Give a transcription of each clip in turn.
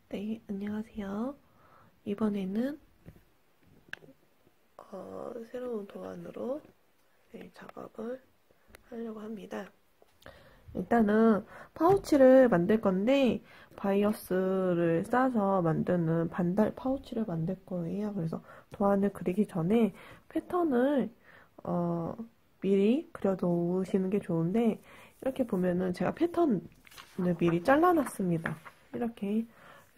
네, 안녕하세요. 이번에는 새로운 도안으로 작업을 하려고 합니다. 일단은 파우치를 만들 건데 바이어스를 싸서 만드는 반달 파우치를 만들 거예요. 그래서 도안을 그리기 전에 패턴을 미리 그려놓으시는 게 좋은데, 이렇게 보면은 제가 패턴을 미리 잘라놨습니다. 이렇게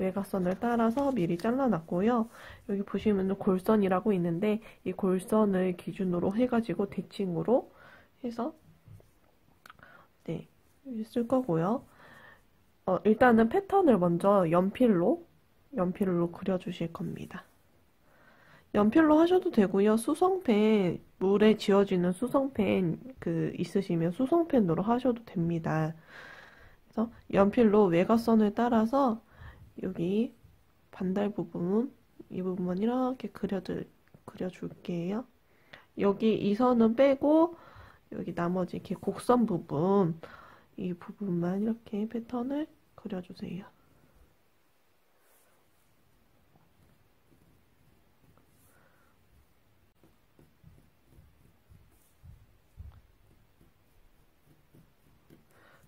외곽선을 따라서 미리 잘라놨고요. 여기 보시면 골선이라고 있는데, 이 골선을 기준으로 해가지고 대칭으로 해서 쓸 거고요. 일단은 패턴을 먼저 연필로 그려주실 겁니다. 연필로 하셔도 되고요. 수성펜, 물에 지워지는 수성펜 있으시면 수성펜으로 하셔도 됩니다. 그래서 연필로 외곽선을 따라서 여기 반달 부분, 이 부분만 이렇게 그려줄게요. 여기 이 선은 빼고 여기 나머지 이렇게 곡선 부분, 이 부분만 이렇게 패턴을 그려주세요.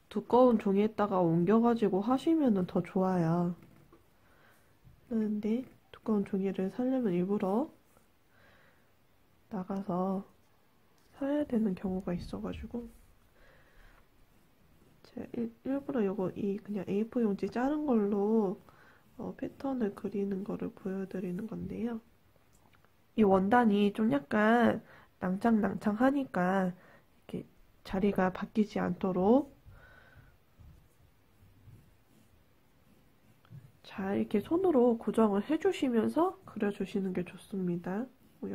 두꺼운 종이에다가 옮겨가지고 하시면 더 좋아요. 그런데 두꺼운 종이를 사려면 일부러 나가서 사야 되는 경우가 있어가지고 제가 일부러 그냥 A4 용지 자른 걸로 패턴을 그리는 거를 보여드리는 건데요. 이 원단이 좀 약간 낭창낭창하니까 이렇게 자리가 바뀌지 않도록 잘 이렇게 손으로 고정을 해주시면서 그려주시는 게 좋습니다.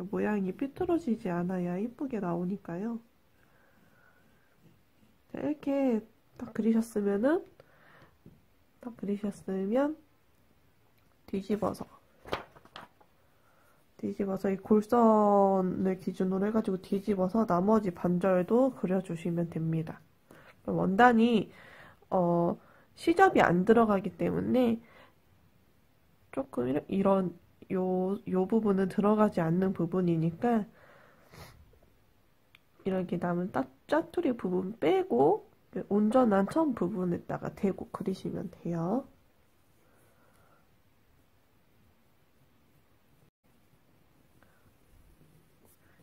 모양이 삐뚤어지지 않아야 이쁘게 나오니까요. 자, 이렇게 딱 그리셨으면 뒤집어서 이 골선을 기준으로 해가지고 뒤집어서 나머지 반절도 그려주시면 됩니다. 원단이 시접이 안 들어가기 때문에 조금 요 부분은 들어가지 않는 부분이니까 이렇게 남은 짜투리 부분 빼고 온전한 천 부분에다가 대고 그리시면 돼요.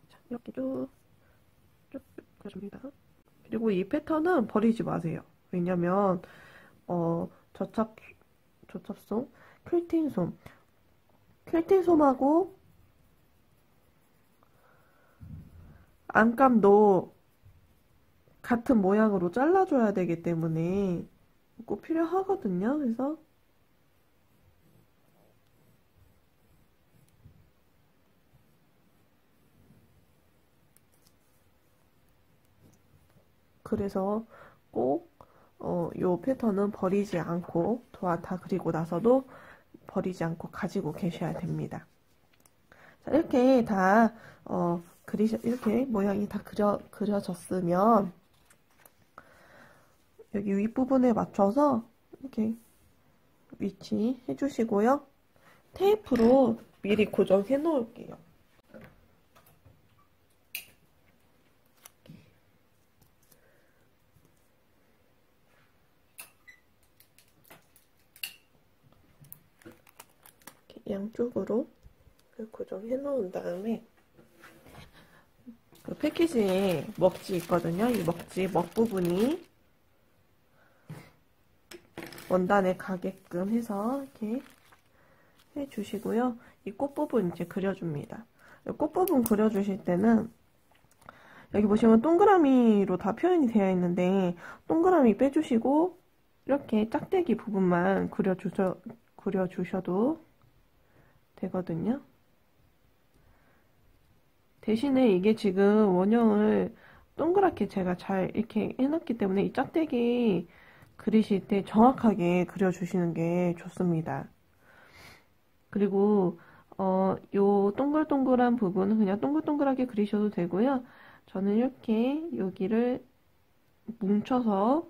자, 이렇게 쭉 그려줍니다. 그리고 이 패턴은 버리지 마세요. 왜냐면 저첩솜, 퀼팅솜하고 안감도 같은 모양으로 잘라줘야 되기 때문에 꼭 필요하거든요. 그래서 꼭 요 패턴은 버리지 않고 다 그리고 나서도 버리지 않고 가지고 계셔야 됩니다. 자, 이렇게 다 이렇게 모양이 다 그려졌으면 여기 윗부분에 맞춰서 이렇게 위치 해주시고요. 테이프로 미리 고정해 놓을게요. 양쪽으로 고정해 놓은 다음에 그 패키지에 먹지 있거든요. 이 먹 부분이 원단에 가게끔 해서 이렇게 해주시고요. 이 꽃 부분 이제 그려줍니다. 꽃 부분 그려주실 때는 여기 보시면 동그라미로 다 표현이 되어 있는데 동그라미 빼주시고 이렇게 짝대기 부분만 그려주셔도 되거든요. 대신에 이게 지금 원형을 동그랗게 제가 잘 이렇게 해놨기 때문에 이 짝대기 그리실 때 정확하게 그려주시는 게 좋습니다. 그리고 요 동글동글한 부분은 그냥 동글동글하게 그리셔도 되고요. 저는 이렇게 여기를 뭉쳐서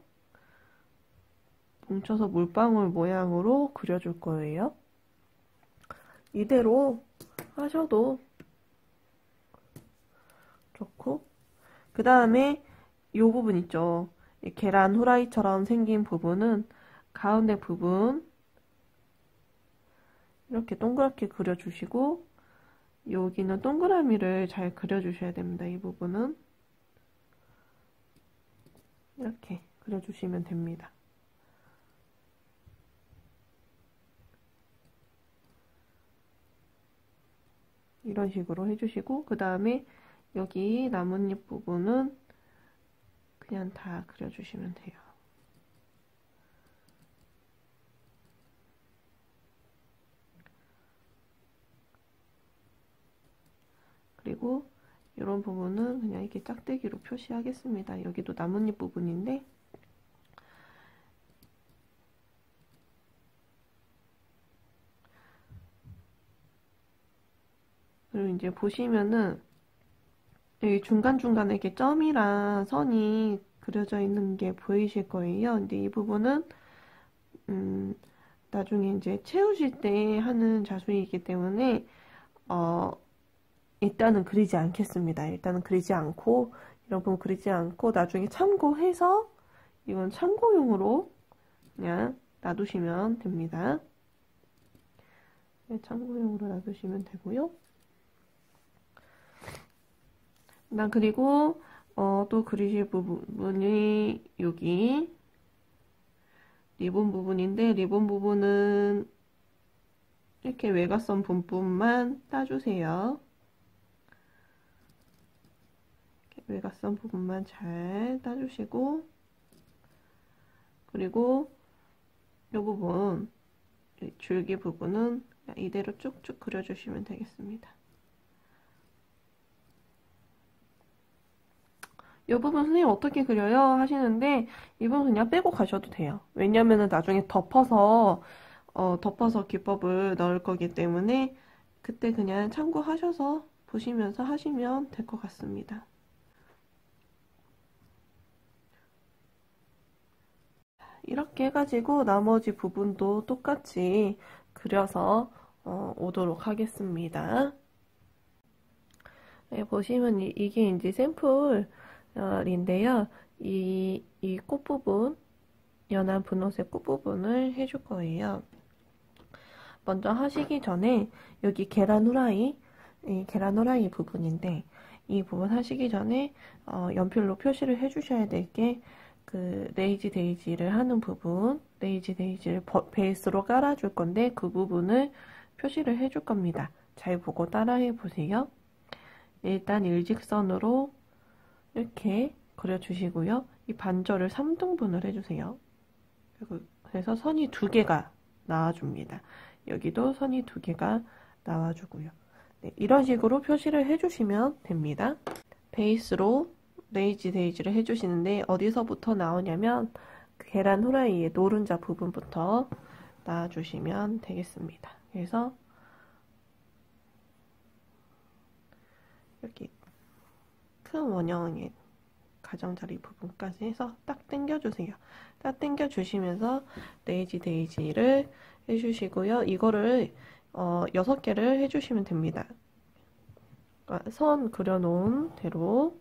뭉쳐서 물방울 모양으로 그려줄 거예요. 이대로 하셔도 좋고, 그 다음에 이 부분 있죠. 계란 후라이처럼 생긴 부분은 가운데 부분 이렇게 동그랗게 그려주시고, 여기는 동그라미를 잘 그려주셔야 됩니다. 이 부분은 이렇게 그려주시면 됩니다. 이런 식으로 해주시고, 그 다음에 여기 나뭇잎 부분은 그냥 다 그려주시면 돼요. 그리고 이런 부분은 그냥 이렇게 짝대기로 표시하겠습니다. 여기도 나뭇잎 부분인데, 그리고 이제 보시면은 여기 중간중간에 이렇게 점이랑 선이 그려져 있는 게 보이실 거예요. 근데 이 부분은 나중에 이제 채우실 때 하는 자수이기 때문에 일단은 그리지 않겠습니다. 일단은 그리지 않고, 이런 부분 그리지 않고 나중에 참고해서 이건 참고용으로 그냥 놔두시면 됩니다. 네, 참고용으로 놔두시면 되고요. 그리고 또 그리실 부분이 여기 리본 부분인데, 리본 부분은 이렇게 외곽선 부분만 따주세요. 이렇게 외곽선 부분만 잘 따주시고, 그리고 이 부분, 줄기 부분은 이대로 쭉쭉 그려주시면 되겠습니다. 이 부분 선생님 어떻게 그려요? 하시는데, 이 부분 그냥 빼고 가셔도 돼요. 왜냐면은 나중에 덮어서 기법을 넣을 거기 때문에 그때 그냥 참고하셔서 보시면서 하시면 될 것 같습니다. 이렇게 해가지고 나머지 부분도 똑같이 그려서 오도록 하겠습니다. 네, 보시면 이게 이제 샘플인데요. 이 꽃부분, 연한 분홍색 꽃부분을 해줄 거예요. 먼저 하시기 전에 여기 계란 후라이, 이 계란 후라이 부분인데, 이 부분 하시기 전에 연필로 표시를 해주셔야 될 게, 그 레이지 데이지를 하는 부분, 레이지 데이지를 베이스로 깔아줄 건데 그 부분을 표시를 해줄 겁니다. 잘 보고 따라해 보세요. 일단 일직선으로 이렇게 그려주시고요. 이 반절을 3등분을 해주세요. 그래서 선이 2개가 나와줍니다. 여기도 선이 2개가 나와주고요. 네, 이런 식으로 표시를 해주시면 됩니다. 베이스로 레이지 데이지를 해주시는데 어디서부터 나오냐면 그 계란 후라이의 노른자 부분부터 놔주시면 되겠습니다. 그래서 이렇게 큰 원형의 가장자리 부분까지 해서 딱 당겨주세요. 딱 당겨주시면서 레이지 데이지를 해주시고요. 이거를 6개를 해주시면 됩니다. 그러니까 선 그려놓은 대로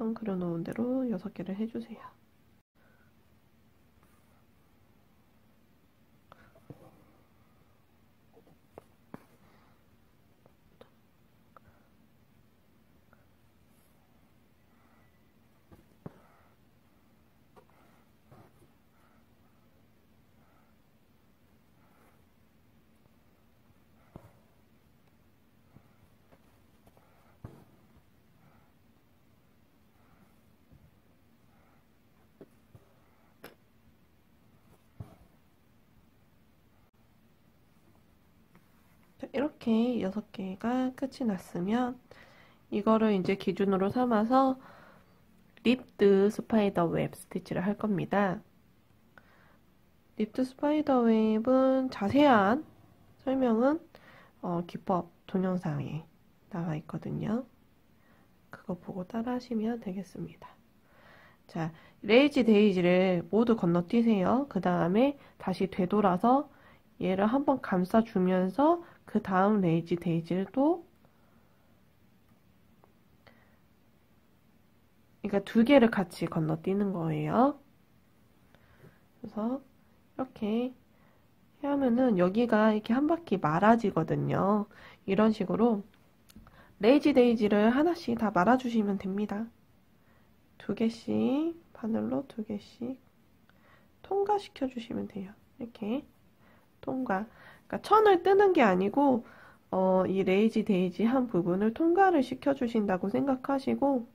6개를 해주세요. 이렇게 6개가 끝이 났으면 이거를 이제 기준으로 삼아서 립드 스파이더 웹 스티치를 할 겁니다. 립드 스파이더 웹은 자세한 설명은 기법 동영상에 나와 있거든요. 그거 보고 따라 하시면 되겠습니다. 자, 레이지 데이지를 모두 건너뛰세요. 그 다음에 다시 되돌아서 얘를 한번 감싸주면서 그 다음 레이지 데이지를 또, 그러니까 두 개를 같이 건너뛰는 거예요. 그래서 이렇게 하면은 여기가 이렇게 한 바퀴 말아지거든요. 이런 식으로 레이지 데이지를 하나씩 다 말아주시면 됩니다. 두 개씩, 바늘로 두 개씩 통과시켜 주시면 돼요. 이렇게 통과. 그러니까 천을 뜨는 게 아니고 이 레이지 데이지 한 부분을 통과를 시켜 주신다고 생각하시고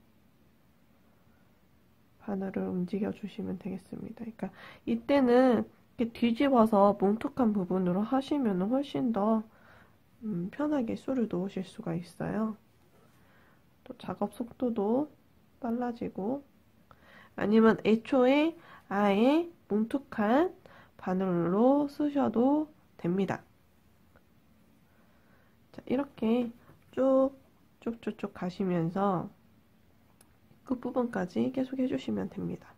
바늘을 움직여 주시면 되겠습니다. 그러니까 이때는 이렇게 뒤집어서 뭉툭한 부분으로 하시면 훨씬 더 편하게 sul을 놓으실 수가 있어요. 또 작업 속도도 빨라지고, 아니면 애초에 아예 뭉툭한 바늘로 쓰셔도 됩니다. 자, 이렇게 쭉쭉쭉쭉 가시면서 끝부분까지 계속 해주시면 됩니다.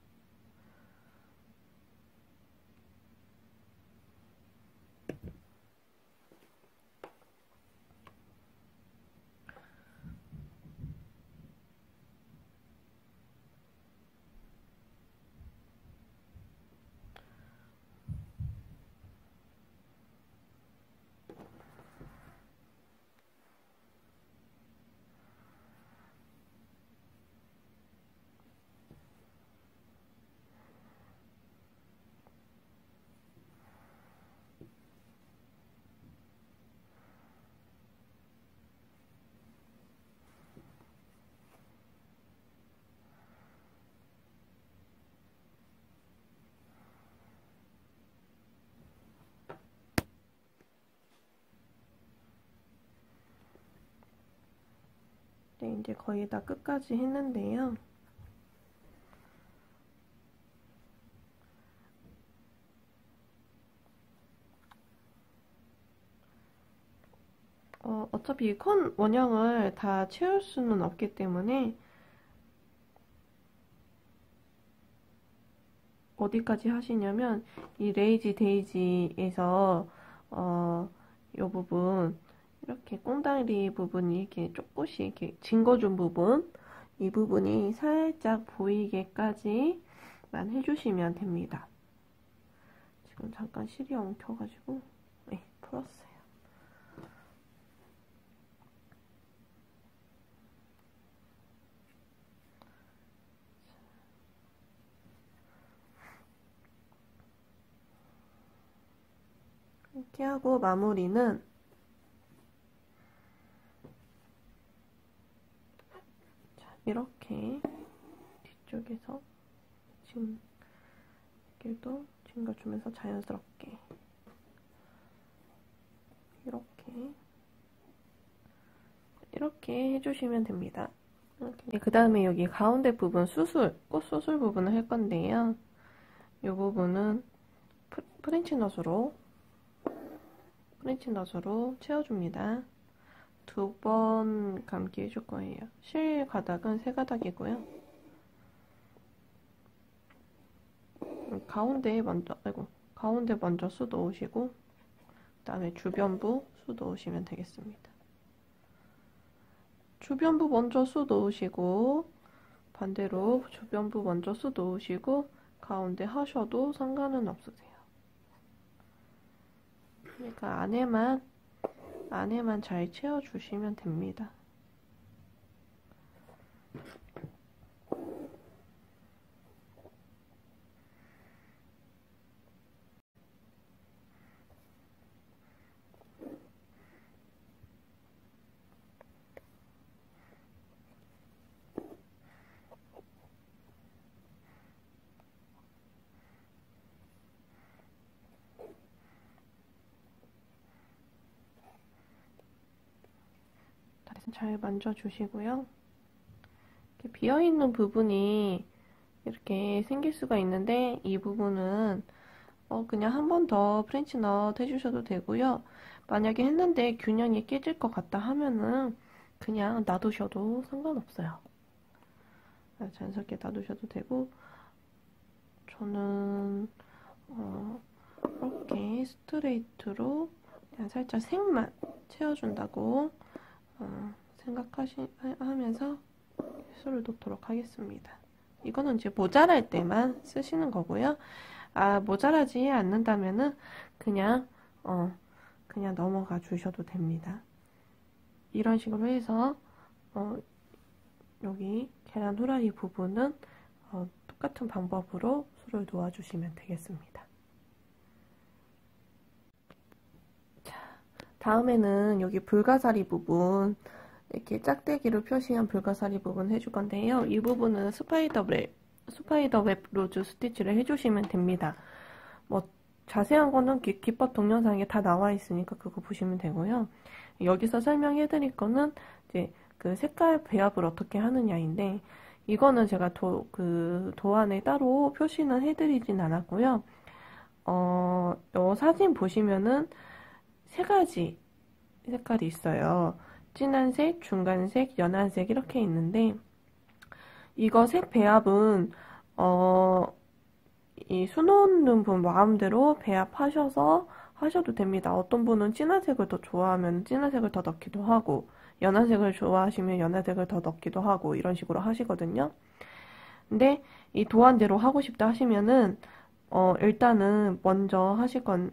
네, 이제 거의 다 끝까지 했는데요. 어차피 컨 원형을 다 채울 수는 없기 때문에 어디까지 하시냐면 이 레이지 데이지에서 이 부분 이렇게 꽁다리 부분이 이렇게 조금씩 이렇게 징거준 부분, 이 부분이 살짝 보이게까지만 해주시면 됩니다. 지금 잠깐 실이 엉켜가지고 네, 풀었어요. 이렇게 하고 마무리는 이렇게 뒤쪽에서 길도 징겨주면서 자연스럽게 이렇게 해주시면 됩니다. 그 다음에 여기 가운데 부분 꽃 수술 부분을 할 건데요. 이 부분은 프렌치 넛으로 채워줍니다. 2번 감기 해줄 거예요. 실 가닥은 3가닥이고요. 가운데 먼저 수 넣으시고, 그 다음에 주변부 수 넣으시면 되겠습니다. 주변부 먼저 수 넣으시고, 반대로 주변부 먼저 수 넣으시고, 가운데 하셔도 상관은 없으세요. 그러니까 안에만 잘 채워주시면 됩니다. 잘 만져주시고요. 이렇게 비어있는 부분이 이렇게 생길 수가 있는데 이 부분은 그냥 한 번 더 프렌치 넛 해주셔도 되고요. 만약에 했는데 균형이 깨질 것 같다 하면은 그냥 놔두셔도 상관없어요. 자연스럽게 놔두셔도 되고, 저는 이렇게 스트레이트로 그냥 살짝 색만 채워준다고 생각하면서 수를 놓도록 하겠습니다. 이거는 이제 모자랄 때만 쓰시는 거고요. 모자라지 않는다면은 그냥 그냥 넘어가 주셔도 됩니다. 이런 식으로 해서 여기 계란 후라이 부분은 똑같은 방법으로 수를 놓아주시면 되겠습니다. 자, 다음에는 여기 불가사리 부분, 이렇게 짝대기로 표시한 불가사리 부분 해줄 건데요. 이 부분은 스파이더웹 로즈 스티치를 해주시면 됩니다. 뭐 자세한 거는 기법 동영상에 다 나와 있으니까 그거 보시면 되고요. 여기서 설명해 드릴 거는 이제 그 색깔 배합을 어떻게 하느냐인데, 이거는 제가 도안에 따로 표시는 해드리진 않았고요. 요 사진 보시면은 세 가지 색깔이 있어요. 진한색, 중간색, 연한색 이렇게 있는데, 이거 색 배합은 이 수놓는 분 마음대로 배합하셔서 하셔도 됩니다. 어떤 분은 진한색을 더 좋아하면 진한색을 더 넣기도 하고, 연한색을 좋아하시면 연한색을 더 넣기도 하고, 이런 식으로 하시거든요. 근데 이 도안대로 하고 싶다 하시면은 일단은 먼저 하실 건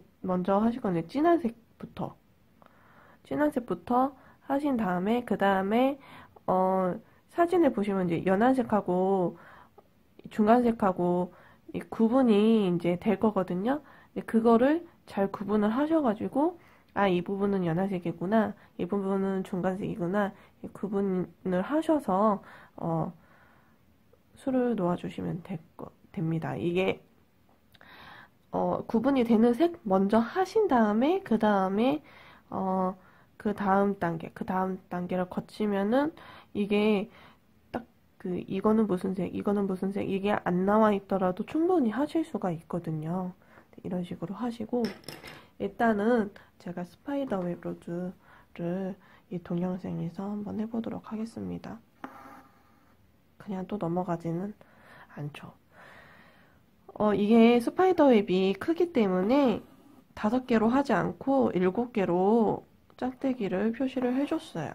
진한색부터 하신 다음에, 그 다음에 사진을 보시면 이제 연한색하고 중간색하고 이 구분이 이제 될 거거든요. 그거를 잘 구분을 하셔가지고, 이 부분은 연한색이구나, 이 부분은 중간색이구나, 구분을 하셔서 수를 놓아주시면 됩니다. 이게 구분이 되는 색 먼저 하신 다음에 그 다음 단계를 거치면은 이게 딱 이거는 무슨 색, 이거는 무슨 색, 이게 안 나와 있더라도 충분히 하실 수가 있거든요. 이런 식으로 하시고, 일단은 제가 스파이더웹 로즈를 이 동영상에서 한번 해보도록 하겠습니다. 그냥 또 넘어가지는 않죠. 이게 스파이더웹이 크기 때문에 5개로 하지 않고 7개로 짝대기를 표시를 해줬어요.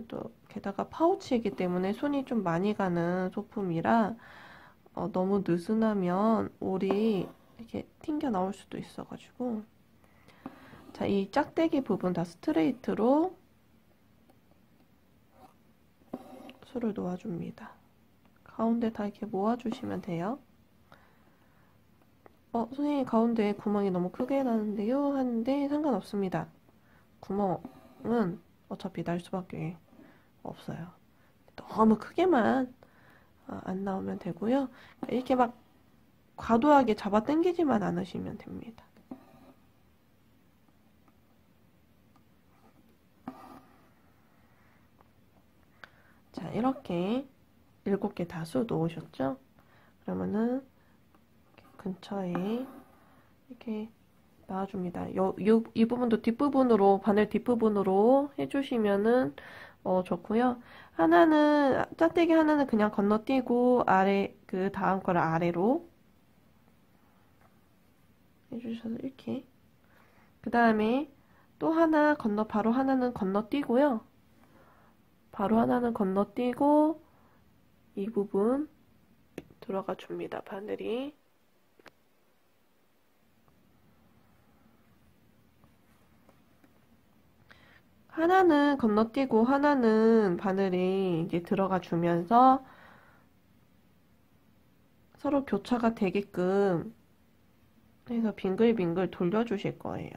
또 게다가 파우치이기 때문에 손이 좀 많이 가는 소품이라 너무 느슨하면 올이 이렇게 튕겨 나올 수도 있어가지고, 자, 이 짝대기 부분 다 스트레이트로 수를 놓아줍니다. 가운데 다 이렇게 모아주시면 돼요. 선생님, 가운데 구멍이 너무 크게 나는데요? 하는데 상관없습니다. 구멍은 어차피 날 수밖에 없어요. 너무 크게만 안 나오면 되고요. 이렇게 막 과도하게 잡아 당기지만 않으시면 됩니다. 자, 이렇게 7개 다 수 놓으셨죠? 그러면은 근처에 이렇게 놔줍니다. 이 부분도 뒷부분으로, 바늘 뒷부분으로 해주시면은 좋고요. 짝대기 하나는 그냥 건너뛰고 그 다음 거를 아래로 해주셔서 이렇게. 그 다음에 또 바로 하나는 건너뛰고요. 바로 하나는 건너뛰고 이 부분 들어가 줍니다. 바늘이. 하나는 건너뛰고 하나는 바늘이 이제 들어가 주면서 서로 교차가 되게끔 해서 빙글빙글 돌려주실 거예요.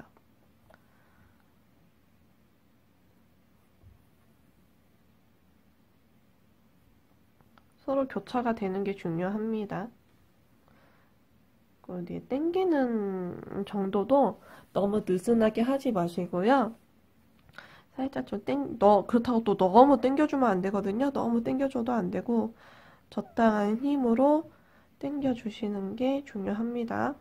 서로 교차가 되는 게 중요합니다. 그리고 당기는 정도도 너무 느슨하게 하지 마시고요. 살짝 좀 그렇다고 또 너무 당겨주면 안 되거든요. 너무 당겨줘도 안 되고, 적당한 힘으로 당겨주시는 게 중요합니다.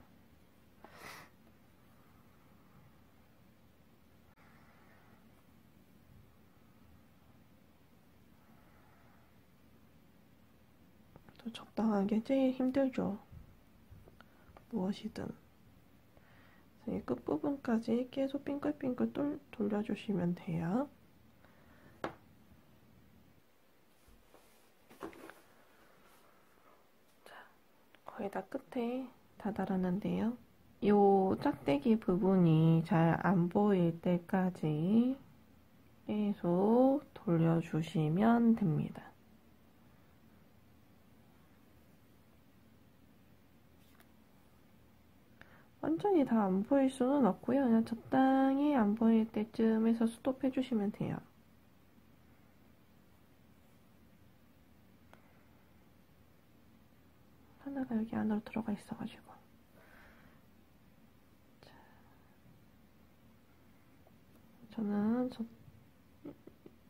또 적당하게 제일 힘들죠. 무엇이든. 이 끝부분까지 계속 빙글빙글 돌려주시면 돼요. 자, 거의 다 끝에 다 달았는데요. 이 짝대기 부분이 잘 안 보일 때까지 계속 돌려주시면 됩니다. 완전히 다 안 보일 수는 없고요. 그냥 적당히 안 보일 때쯤에서 스톱 해주시면 돼요. 하나가 여기 안으로 들어가 있어가지고. 자, 저는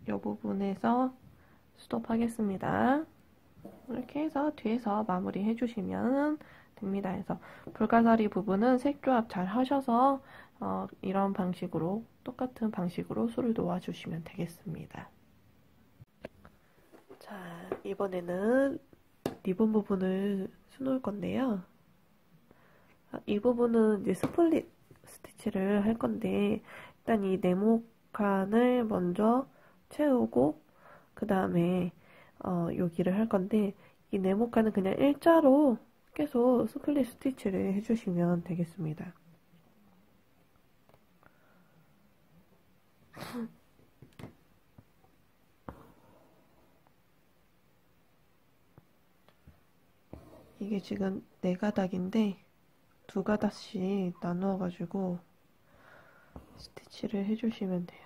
이 부분에서 스톱 하겠습니다. 이렇게 해서 뒤에서 마무리 해주시면 됩니다. 그래서 불가사리 부분은 색조합 잘 하셔서 이런 방식으로 똑같은 방식으로 술을 놓아주시면 되겠습니다. 자, 이번에는 리본 부분을 수놓을 건데요. 이 부분은 이제 스플릿 스티치를 할 건데 일단 이 네모칸을 먼저 채우고 그 다음에 여기를 할 건데 이 네모칸은 그냥 일자로 계속 스플릿 스티치를 해주시면 되겠습니다. 이게 지금 4가닥인데 2가닥씩 나누어 가지고 스티치를 해주시면 돼요.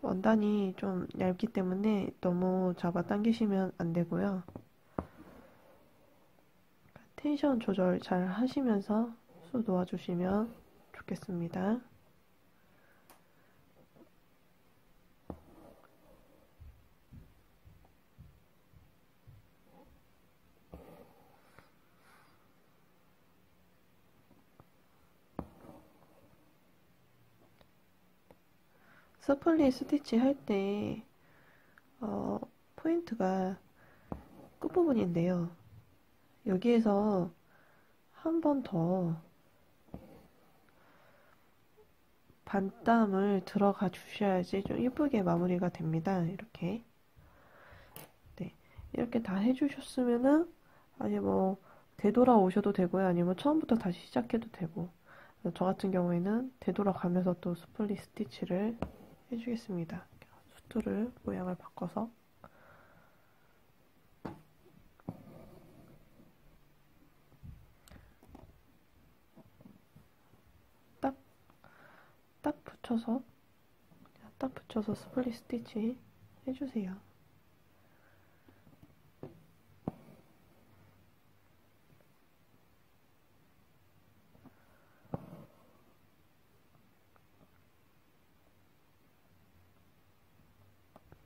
원단이 좀 얇기 때문에 너무 잡아당기시면 안 되고요. 텐션 조절 잘 하시면서 수 놓아주시면 좋겠습니다. 스플릿 스티치 할 때 포인트가 끝부분인데요. 여기에서 한 번 더 반땀을 들어가 주셔야지 좀 예쁘게 마무리가 됩니다. 이렇게. 네. 이렇게 다 해주셨으면은, 아니 뭐, 되돌아오셔도 되고요. 아니면 처음부터 다시 시작해도 되고. 저 같은 경우에는 되돌아가면서 또 스플릿 스티치를 해주겠습니다. 수트를 모양을 바꿔서. 딱 붙여서 스플릿 스티치 해주세요.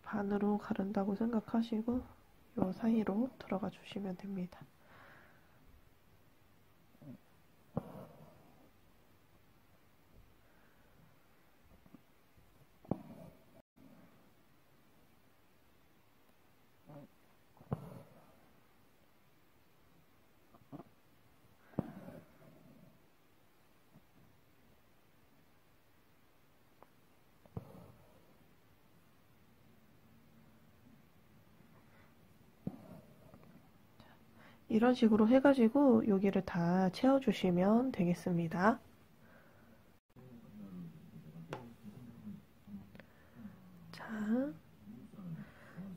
반으로 가른다고 생각하시고 요 사이로 들어가 주시면 됩니다. 이런 식으로 해가지고 여기를 다 채워주시면 되겠습니다. 자,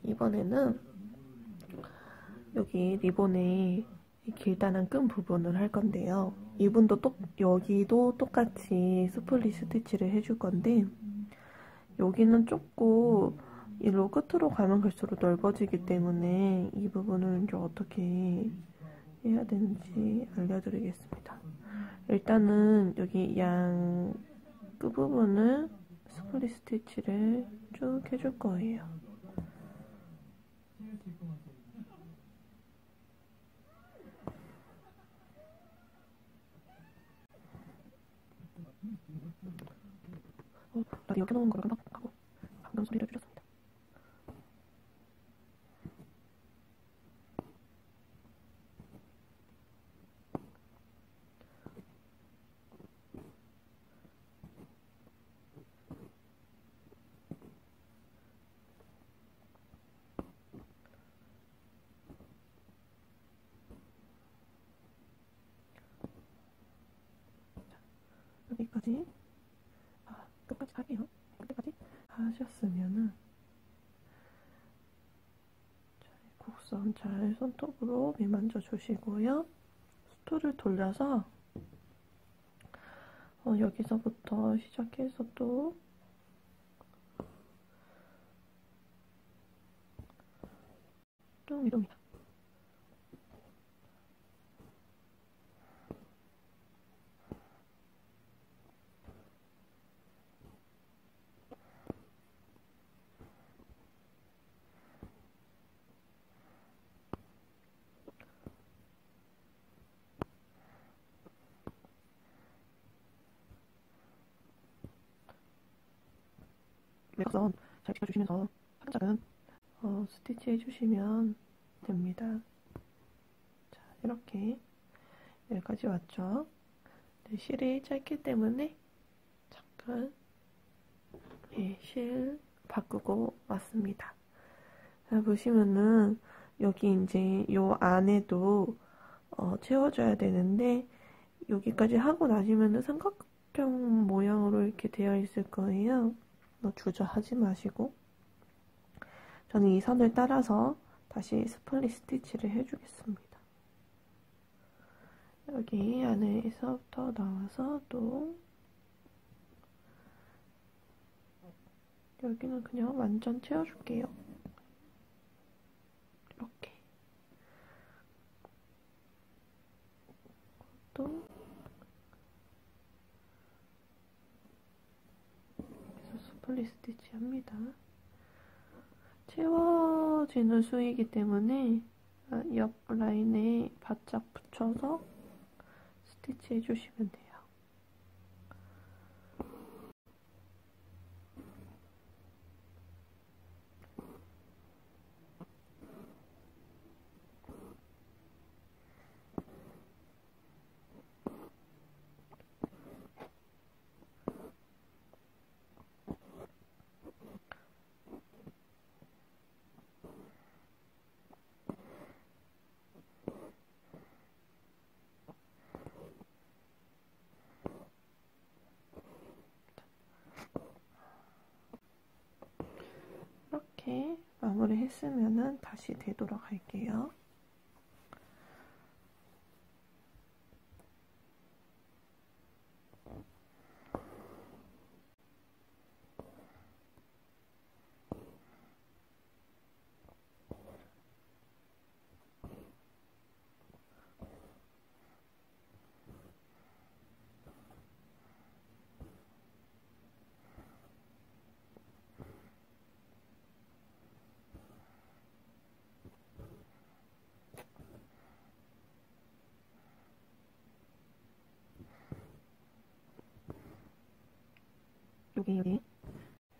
이번에는 여기 리본의 길다란 끈 부분을 할 건데요. 여기도 똑같이 스플릿 스티치를 해줄 건데 여기는 조금 일로 끝으로 가면 갈수록 넓어지기 때문에 이 부분을 이제 어떻게 해야 되는지 알려드리겠습니다. 일단은 여기 양 끝부분을 스플릿 스티치를 쭉 해줄 거예요. 라디오 켜놓은 거를 금방 하고 방금 소리를 줄였습니다. 여기까지 끝까지 할게요. 끝까지 하셨으면은 곡선 잘 손톱으로 매만져 주시고요. 수토를 돌려서 여기서부터 시작해서 또 이동이다. 외곽선 잘 지켜주시면서 살짝은 스티치 해주시면 됩니다. 자, 이렇게 여기까지 왔죠. 네, 실이 짧기 때문에 잠깐 실 바꾸고 왔습니다. 자, 보시면은 여기 이제 요 안에도 채워줘야 되는데 여기까지 하고 나시면은 삼각형 모양으로 이렇게 되어 있을 거예요. 주저하지 마시고 저는 이 선을 따라서 다시 스플릿 스티치를 해주겠습니다. 여기 안에서부터 나와서 또 여기는 그냥 완전 채워줄게요. 이렇게 또 스플릿 스티치 합니다. 채워지는 수이기 때문에 옆 라인에 바짝 붙여서 스티치 해주시면 돼요. 이렇게 마무리 했으면은 다시 되도록 할게요.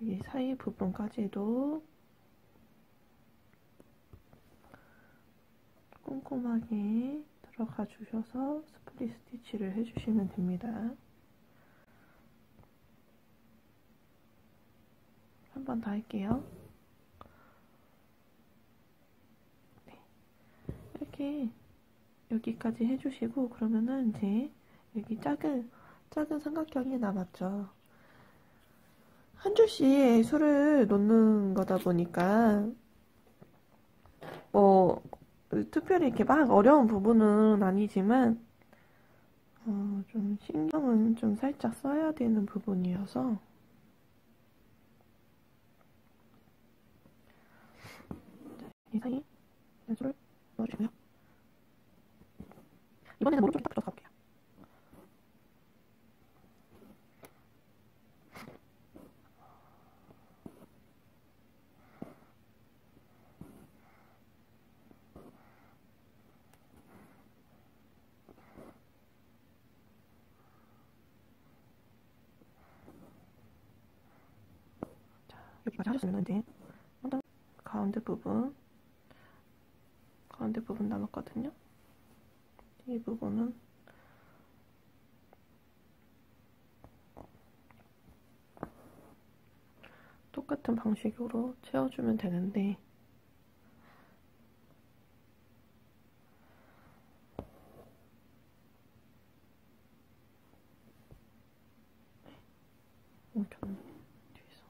여기 사이 부분까지도 꼼꼼하게 들어가 주셔서 스플릿 스티치를 해주시면 됩니다. 한 번 더 할게요. 네. 이렇게 여기까지 해주시고 그러면은 이제 여기 작은 삼각형이 남았죠. 한 줄씩 술을 놓는 거다 보니까 뭐 특별히 이렇게 막 어려운 부분은 아니지만 좀 신경은 좀 살짝 써야 되는 부분이어서 이 사이 술을 넣어주시고요. 이번에는 오른쪽 딱 붙여서 가볼게요. 여기까지 하셨으면 이제 가운데 부분 남았거든요. 이 부분은 똑같은 방식으로 채워주면 되는데 좋네. 뒤에서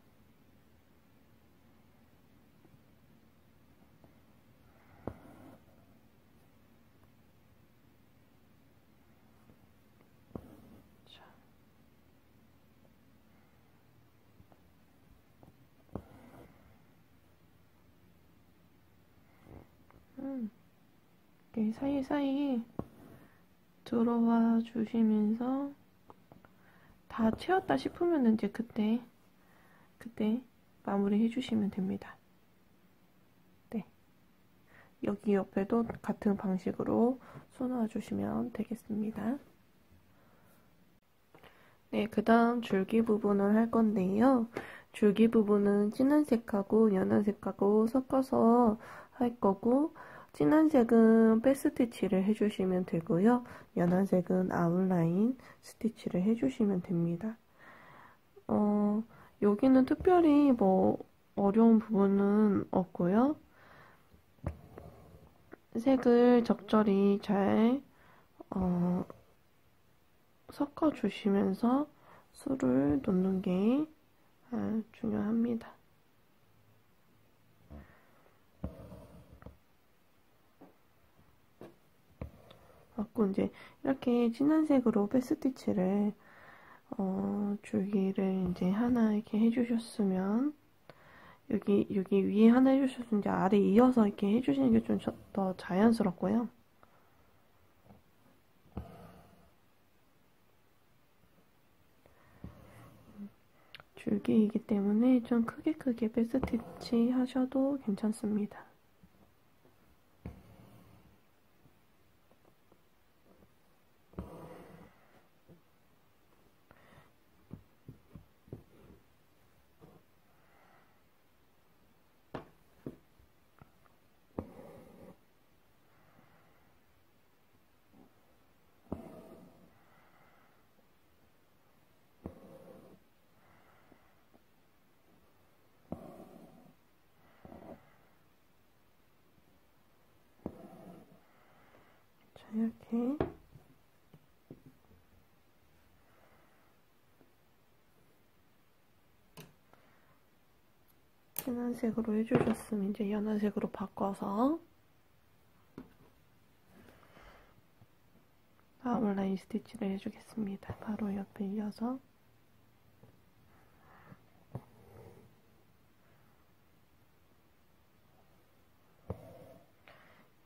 자. 이렇게 사이사이 들어와 주시면서 다 채웠다 싶으면 이제 그때 마무리 해주시면 됩니다. 네. 여기 옆에도 같은 방식으로 손 주시면 되겠습니다. 네, 그 다음 줄기 부분을 할 건데요. 줄기 부분은 진한 색하고 연한 색하고 섞어서 할 거고, 진한 색은 백 스티치를 해주시면 되고요. 연한 색은 아웃라인 스티치를 해주시면 됩니다. 여기는 특별히 뭐 어려운 부분은 없고요. 색을 적절히 잘 섞어주시면서 술을 놓는 게 중요합니다. 그리고 이제 이렇게 진한 색으로 백스티치를 줄기를 이제 하나 이렇게 해주셨으면 여기 위에 하나 해주셨으면 이제 아래 이어서 이렇게 해주시는 게 좀 더 자연스럽고요. 줄기이기 때문에 좀 크게 백스티치 하셔도 괜찮습니다. 자, 이렇게 진한 색으로 해주셨으면 이제 연한 색으로 바꿔서 아웃라인 스티치를 해주겠습니다. 바로 옆에 이어서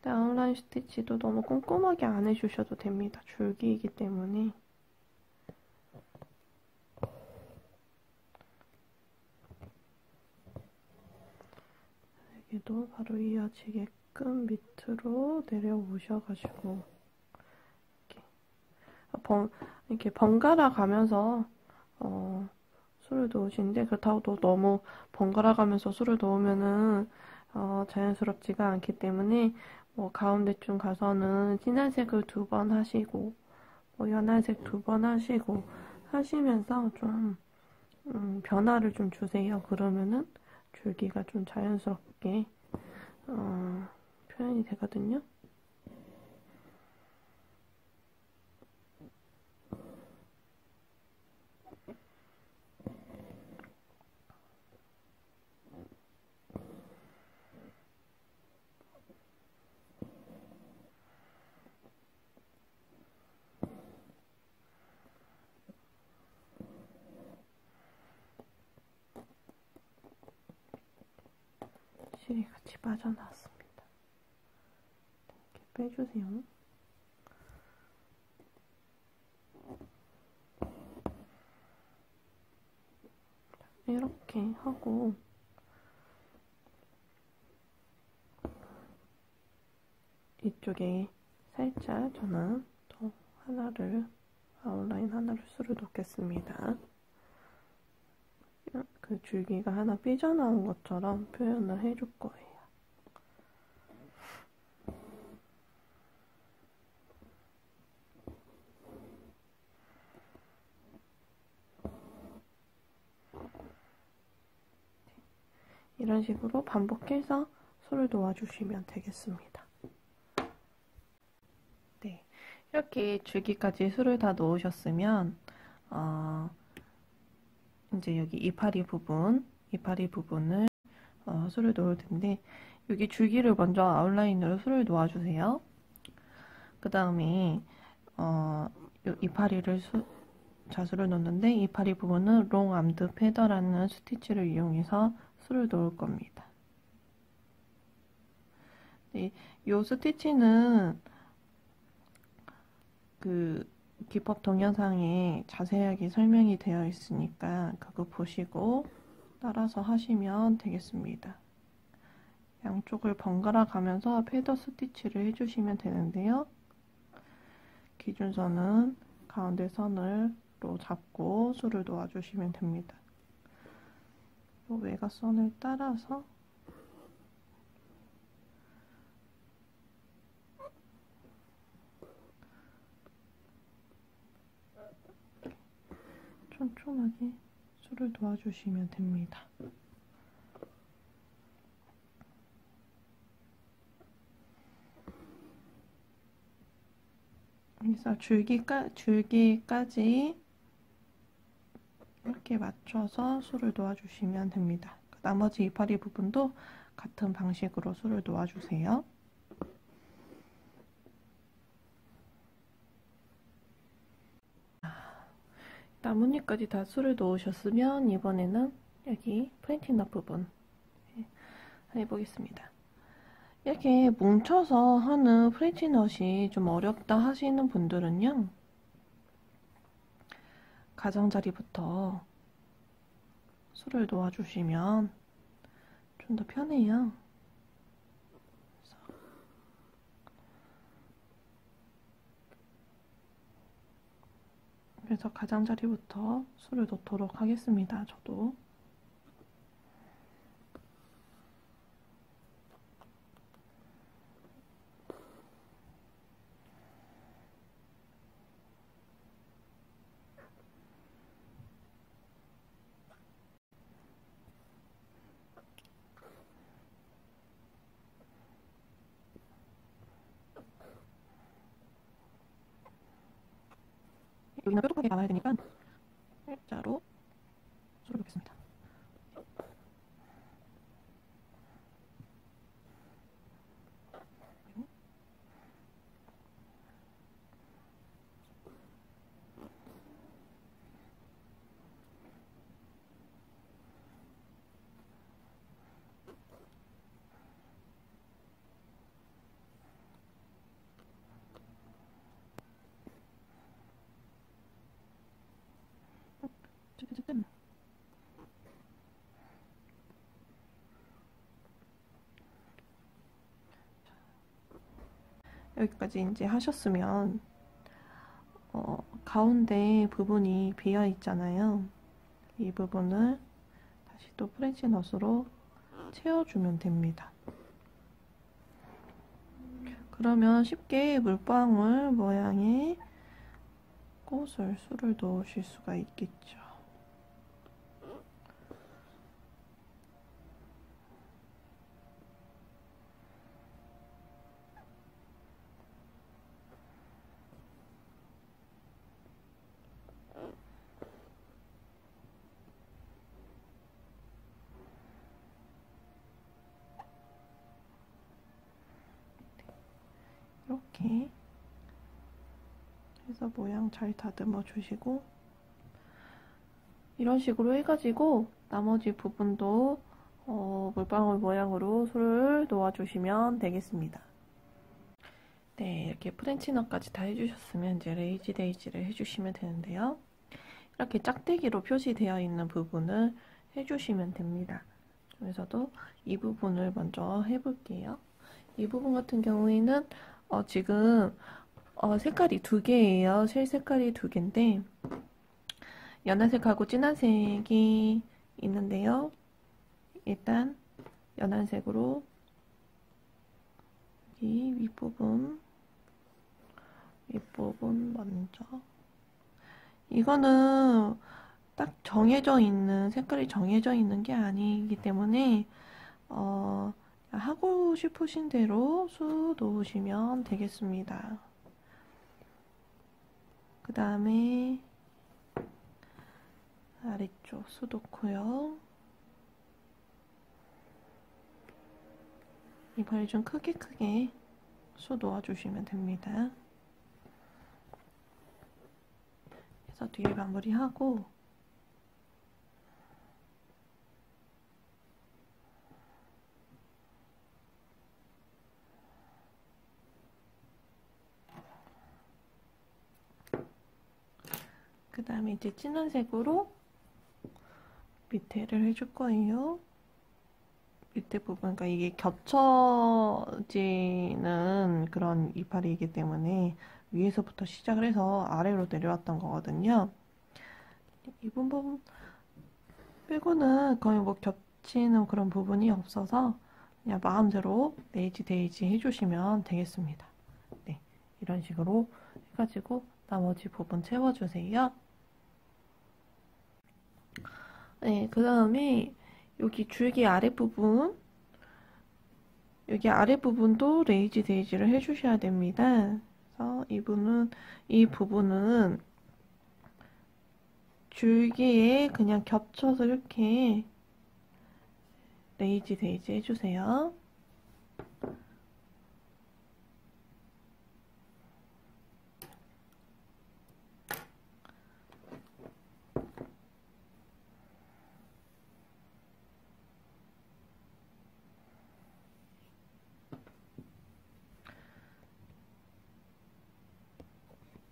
아웃라인 스티치도 너무 꼼꼼하게 안 해주셔도 됩니다. 줄기이기 때문에. 여기도 바로 이어지게끔 밑으로 내려오셔가지고 이렇게 번갈아 가면서 술을 놓으시는데, 그렇다고 또 너무 번갈아 가면서 술을 놓으면은 자연스럽지가 않기 때문에 뭐 가운데쯤 가서는 진한색을 2번 하시고 뭐 연한색 2번 하시고 하시면서 좀 변화를 좀 주세요. 그러면은 줄기가 좀 자연스럽게 표현이 되거든요. 실이 같이 빠져나왔습니다. 이렇게 빼주세요. 이렇게 하고 이쪽에 살짝 저는 또 하나를 아웃라인 하나를 술을 놓겠습니다. 그 줄기가 하나 삐져나온 것처럼 표현을 해줄 거예요. 이런 식으로 반복해서 술을 놓아주시면 되겠습니다. 네, 이렇게 줄기까지 술을 다 놓으셨으면 이제 여기 이파리 부분을 술을 놓을 텐데, 여기 줄기를 먼저 아웃라인으로 술을 놓아주세요. 그 다음에 이파리를 자수를 놓는데, 이파리 부분은 롱 암드 패더라는 스티치를 이용해서 술을 놓을 겁니다. 네, 이 스티치는 그 기법 동영상에 자세하게 설명이 되어 있으니까 그거 보시고 따라서 하시면 되겠습니다. 양쪽을 번갈아 가면서 패더 스티치를 해주시면 되는데요. 기준선은 가운데 선으로 잡고 술을 놓아주시면 됩니다. 외곽선을 따라서 촘촘하게 술을 놓아주시면 됩니다. 그래서 줄기까지 이렇게 맞춰서 술을 놓아주시면 됩니다. 나머지 이파리 부분도 같은 방식으로 술을 놓아주세요. 나뭇잎까지 다 술을 놓으셨으면 이번에는 여기 프렌티넛 부분 해보겠습니다. 이렇게 뭉쳐서 하는 프렌치넛이 좀 어렵다 하시는 분들은요, 가장자리부터 술을 놓아주시면 좀 더 편해요. 그래서 가장자리부터 술을 놓도록 하겠습니다. 저도. 여기는 뾰족하게 감아야 되니까 일자로 술을 놓겠습니다. 찌끈찌끈. 여기까지 이제 하셨으면 가운데 부분이 비어 있잖아요. 이 부분을 다시 또 프렌치넛으로 채워주면 됩니다. 그러면 쉽게 물방울 모양의 술을 넣으실 수가 있겠죠. 이렇게 해서 모양 잘 다듬어 주시고, 이런 식으로 해가지고 나머지 부분도 물방울 모양으로 술을 놓아주시면 되겠습니다. 네, 이렇게 프렌치넛까지 다 해주셨으면 이제 레이지 데이지를 해주시면 되는데요. 이렇게 짝대기로 표시되어 있는 부분을 해주시면 됩니다. 그래서도 이 부분을 먼저 해볼게요. 이 부분 같은 경우에는 지금 색깔이 두 개예요. 실 색깔이 두 개인데, 연한색하고 진한색이 있는데요. 일단 연한색으로 이 윗부분 먼저, 이거는 딱 정해져 있는, 색깔이 정해져 있는 게 아니기 때문에 하고 싶으신 대로 수 놓으시면 되겠습니다. 그 다음에 아래쪽 수 놓고요. 이번에 좀 크게 수 놓아주시면 됩니다. 그래서 뒤에 마무리하고, 그 다음에 이제 진한 색으로 밑에를 해줄 거예요. 밑에 부분, 그러니까 이게 겹쳐지는 그런 이파리이기 때문에 위에서부터 시작을 해서 아래로 내려왔던 거거든요. 이 부분 빼고는 거의 뭐 겹치는 그런 부분이 없어서 그냥 마음대로 레이지 데이지 해주시면 되겠습니다. 네, 이런 식으로 해가지고 나머지 부분 채워주세요. 네, 그 다음에 여기 줄기 아랫부분, 여기 아랫부분도 레이지 데이지를 해주셔야 됩니다. 그래서 이 부분은 줄기에 그냥 겹쳐서 이렇게 레이지 데이지 해주세요.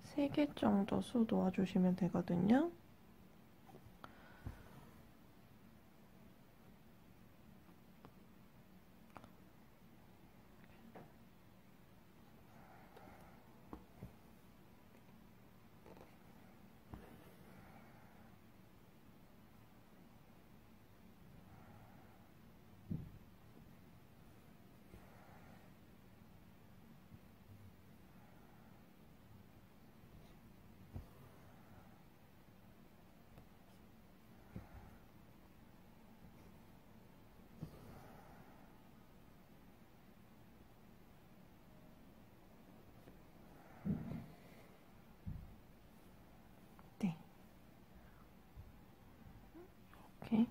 세 개 정도 수 놓아주시면 되거든요. 네. 이렇게.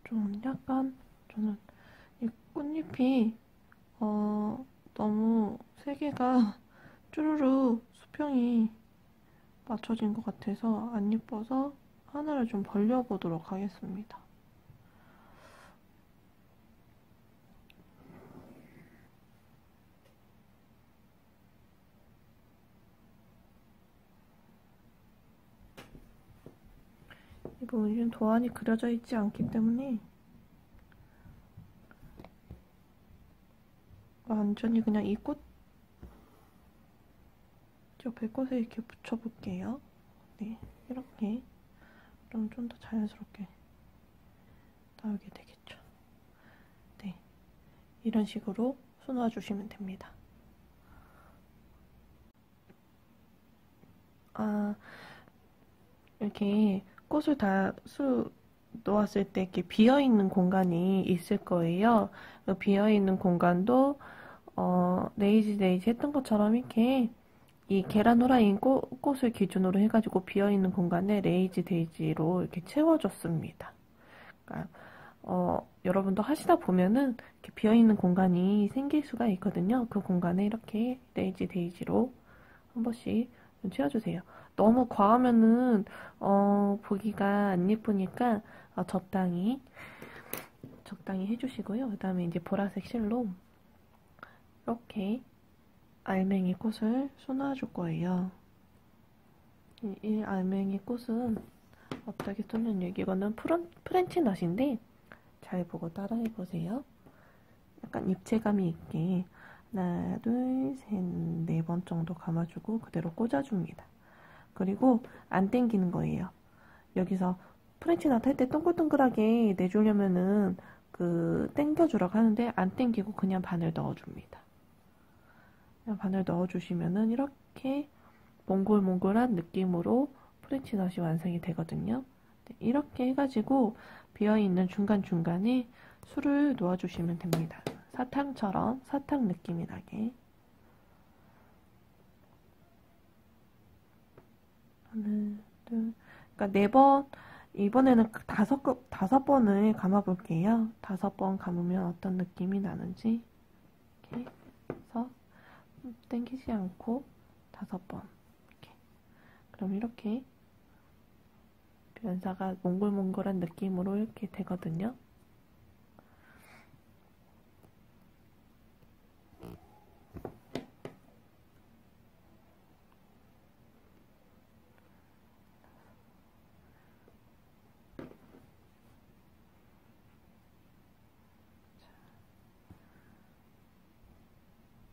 좀 약간, 저는 이 꽃잎이, 너무 세 개가 쭈루루 수평이 맞춰진 것 같아서 안 예뻐서 하나를 좀 벌려보도록 하겠습니다. 이 부분이 좀 도안이 그려져 있지 않기 때문에 완전히 그냥 이 꽃 옆에 꽃에 이렇게 붙여볼게요. 네, 이렇게. 그럼 좀 더 자연스럽게 나오게 되겠죠. 네, 이런 식으로 수 놓아주시면 됩니다. 이렇게 꽃을 다 놓았을 때 이렇게 비어있는 공간이 있을 거예요. 그 비어있는 공간도 레이지 데이지 했던 것처럼 이렇게 이 계란 후라이인 꽃을 기준으로 해가지고 비어있는 공간에 레이지 데이지로 이렇게 채워줬습니다. 그러니까 여러분도 하시다 보면은 이렇게 비어있는 공간이 생길 수가 있거든요. 그 공간에 이렇게 레이지 데이지로 한 번씩 채워주세요. 너무 과하면은 보기가 안 예쁘니까 적당히 해주시고요. 그 다음에 이제 보라색 실로 이렇게 알맹이 꽃을 쏘놔줄 거예요. 이 알맹이 꽃은 어떻게 쏘는 얘기, 이거는 프렌치 넛인데 잘 보고 따라해 보세요. 약간 입체감이 있게 하나, 둘, 셋, 네 번 정도 감아주고 그대로 꽂아줍니다. 그리고 안 당기는 거예요. 여기서 프렌치넛 할 때 동글동글하게 내주려면은 당겨주라고 하는데 안 당기고 그냥 바늘 넣어줍니다. 그냥 바늘 넣어주시면은 이렇게 몽골몽골한 느낌으로 프렌치넛이 완성이 되거든요. 이렇게 해가지고 비어있는 중간중간에 술을 놓아주시면 됩니다. 사탕처럼 사탕 느낌이 나게. 하나, 둘, 그러니까 4번, 이번에는 5번을 감아볼게요. 5번 감으면 어떤 느낌이 나는지. 이렇게 해서 당기지 않고 5번. 이렇게. 그럼 이렇게 연사가 몽골몽골한 느낌으로 이렇게 되거든요.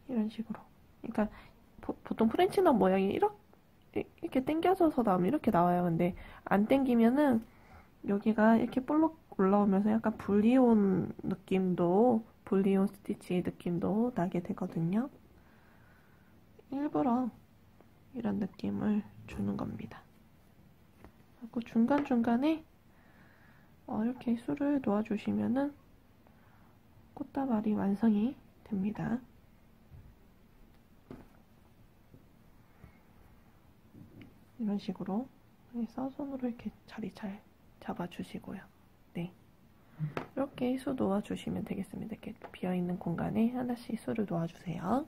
이런 식으로. 그러니까 보통 프렌치넛 모양이 이렇게 당겨져서 나오면 이렇게 나와요. 근데 안 당기면은 여기가 이렇게 볼록 올라오면서 약간 불리온 느낌도, 불리온 스티치 느낌도 나게 되거든요. 일부러 이런 느낌을 주는 겁니다. 그리고 중간중간에 이렇게 술을 놓아주시면은 꽃다발이 완성이 됩니다. 이런 식으로 해서 손으로 이렇게 자리 잘 잡아주시고요. 네, 이렇게 수 놓아주시면 되겠습니다. 이렇게 비어있는 공간에 하나씩 수를 놓아주세요.